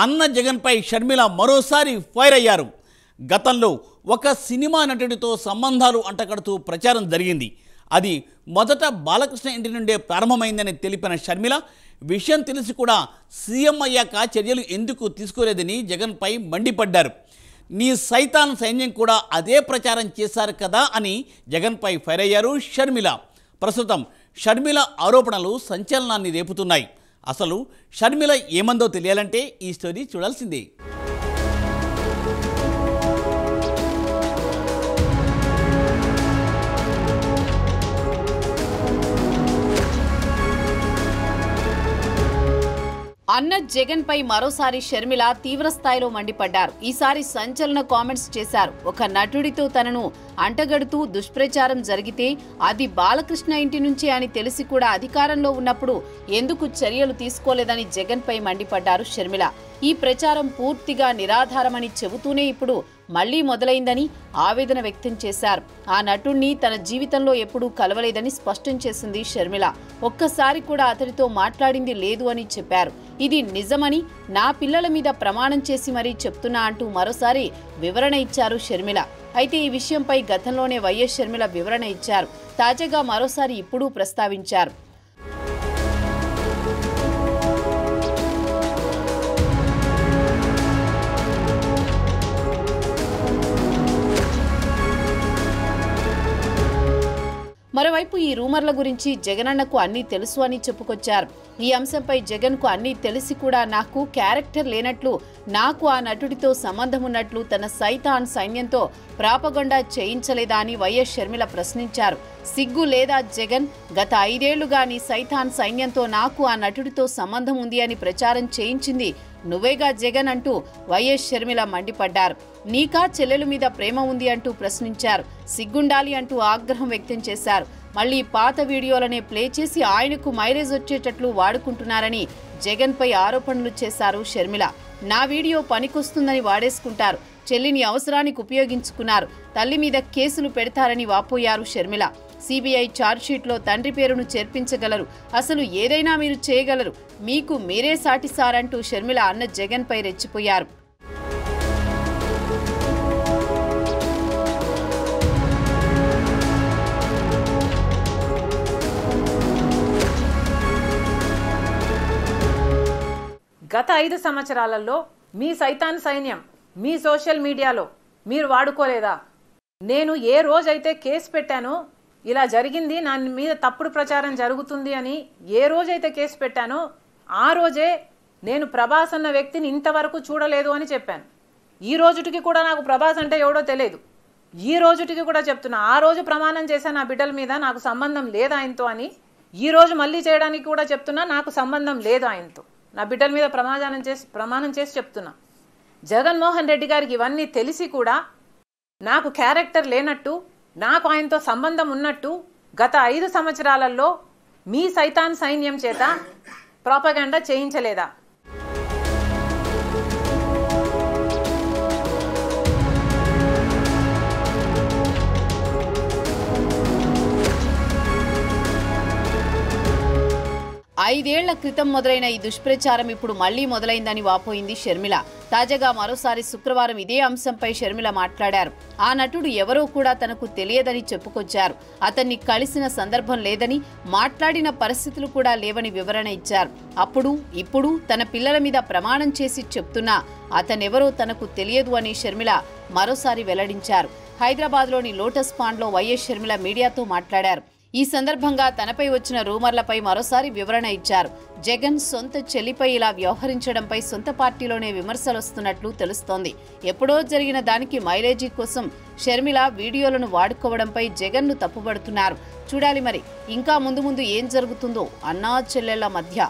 అన్న జగన్పై షర్మిల మరోసారి ఫైర్ అయ్యారు. గతంలో ఒక సినిమా నటుడితో సంబంధాలు అంటకడుతూ ప్రచారం జరిగింది. అది మొదట బాలకృష్ణ ఇంటి నుండే ప్రారంభమైందని తెలిపిన షర్మిల విషయం తెలిసి కూడా సీఎం అయ్యాక చర్యలు ఎందుకు తీసుకోలేదని జగన్పై మండిపడ్డారు. నీ సైతాన్ సైన్యం కూడా అదే ప్రచారం చేశారు కదా అని జగన్పై ఫైర్ అయ్యారు షర్మిల. ప్రస్తుతం షర్మిల ఆరోపణలు సంచలనాన్ని రేపుతున్నాయి. అసలు షర్మిల ఏమందో తెలియాలంటే ఈ స్టోరీ చూడాల్సిందే. అన్న జగన్ పై మరోసారి షర్మిల తీవ్ర స్థాయిలో మండిపడ్డారు. ఈసారి సంచలన కామెంట్స్ చేశారు. ఒక నటుడితో తనను అంటగడుతూ దుష్ప్రచారం జరిగితే అది బాలకృష్ణ ఇంటి నుంచే అని తెలిసి కూడా అధికారంలో ఉన్నప్పుడు ఎందుకు చర్యలు తీసుకోలేదని జగన్ పై మండిపడ్డారు షర్మిల. ఈ ప్రచారం పూర్తిగా నిరాధారమని చెబుతూనే ఇప్పుడు మళ్లీ మొదలైందని ఆవేదన వ్యక్తం చేశారు. ఆ నటుణ్ణి తన జీవితంలో ఎప్పుడూ కలవలేదని స్పష్టం చేసింది షర్మిల. ఒక్కసారి కూడా అతడితో మాట్లాడింది లేదు అని చెప్పారు. ఇది నిజమని నా పిల్లల మీద ప్రమాణం చేసి మరీ చెప్తున్నా అంటూ మరోసారి వివరణ ఇచ్చారు షర్మిల. అయితే ఈ విషయంపై గతంలోనే వైఎస్ షర్మిల వివరణ ఇచ్చారు. తాజాగా మరోసారి ఇప్పుడు ప్రస్తావించారు. మరోవైపు ఈ రూమర్ల గురించి జగనన్నకు అన్నీ తెలుసు అని చెప్పుకొచ్చారు. ఈ అంశంపై జగన్కు అన్నీ తెలిసి కూడా నాకు క్యారెక్టర్ లేనట్లు, నాకు ఆ నటుడితో సంబంధం ఉన్నట్లు తన సైతాన్ సైన్యంతో ప్రాపగండా చేయించలేదా అని వైఎస్ షర్మిల ప్రశ్నించారు. సిగ్గు లేదా జగన్? గత 5 ఏళ్లుగా నీ సైతాన్ సైన్యంతో నాకు ఆ నటుడితో సంబంధం ఉంది అని ప్రచారం చేయించింది నువ్వేగా జగన్ అంటూ వైఎస్ షర్మిల మండిపడ్డారు. నీకా చెల్లెల మీద ప్రేమ ఉంది అంటూ ప్రశ్నించారు. సిగ్గుండాలి అంటూ ఆగ్రహం వ్యక్తం చేశారు. మళ్లీ పాత వీడియోలనే ప్లే చేసి ఆయనకు మైలేజ్ వచ్చేటట్లు వాడుకుంటున్నారని జగన్పై ఆరోపణలు చేశారు షర్మిల. నా వీడియో పనికొస్తుందని వాడేసుకుంటారు, చెల్లిని అవసరానికి ఉపయోగించుకున్నారు, తల్లి మీద కేసులు పెడతారని వాపోయారు షర్మిల. సిబిఐ ఛార్జ్షీట్లో తండ్రి పేరును చేర్పించగలరు, అసలు ఏదైనా మీరు చేయగలరు, మీకు మీరే సాటి సారంటూ షర్మిల అన్న జగన్పై రెచ్చిపోయారు. గత 5 సంవత్సరాలలో మీ సైతాన్ సైన్యం మీ సోషల్ మీడియాలో మీరు వాడుకోలేదా? నేను ఏ రోజైతే కేసు పెట్టానో, ఇలా జరిగింది, నా మీద తప్పుడు ప్రచారం జరుగుతుంది అని ఏ రోజైతే కేసు పెట్టానో ఆ రోజే నేను ప్రభాస్ అన్న వ్యక్తిని ఇంతవరకు చూడలేదు అని చెప్పాను. ఈ రోజుటికి కూడా నాకు ప్రభాస్ అంటే ఎవడో తెలియదు. ఈ రోజుటికి కూడా చెప్తున్నా, ఆ రోజు ప్రమాణం చేశాను నా బిడ్డల మీద నాకు సంబంధం లేదు ఆయనతో అని. ఈ రోజు మళ్ళీ చేయడానికి కూడా చెప్తున్నా, నాకు సంబంధం లేదు ఆయనతో. నా బిడ్డల మీద ప్రమాణం చేసి చెప్తున్నా. జగన్మోహన్ రెడ్డి గారికి ఇవన్నీ తెలిసి కూడా నాకు క్యారెక్టర్ లేనట్టు, నాకు ఆయనతో సంబంధం ఉన్నట్టు గత 5 సంవత్సరాలలో మీ సైతాన్ సైన్యం చేత ప్రాపగండా చేయించలేదా? ఐదేళ్ల క్రితం మొదలైన ఈ దుష్ప్రచారం ఇప్పుడు మళ్లీ మొదలైందని వాపోయింది షర్మిల. తాజాగా మరోసారి శుక్రవారం ఇదే అంశంపై షర్మిల మాట్లాడారు. ఆ నటుడు ఎవరో కూడా తనకు తెలియదని చెప్పుకొచ్చారు. అతన్ని కలిసిన సందర్భం లేదని, మాట్లాడిన పరిస్థితులు కూడా లేవని వివరణ ఇచ్చారు. అప్పుడు ఇప్పుడు తన పిల్లల మీద ప్రమాణం చేసి చెప్తున్నా అతనెవరో తనకు తెలియదు అని షర్మిల మరోసారి వెల్లడించారు. హైదరాబాద్లోని లోటస్ పాండ్లో వైఎస్ షర్మిల మీడియాతో మాట్లాడారు. ఈ సందర్భంగా తనపై వచ్చిన రూమర్లపై మరోసారి వివరణ ఇచ్చారు. జగన్ సొంత చెల్లిపై ఇలా వ్యవహరించడంపై సొంత పార్టీలోనే విమర్శలు వస్తున్నట్లు తెలుస్తోంది. ఎప్పుడో జరిగిన దానికి మైలేజీ కోసం షర్మిల వీడియోలను వాడుకోవడంపై జగన్ను తప్పుపడుతున్నారు. చూడాలి మరి ఇంకా ముందు ఏం జరుగుతుందో అన్నా చెల్లెళ్ల మధ్య.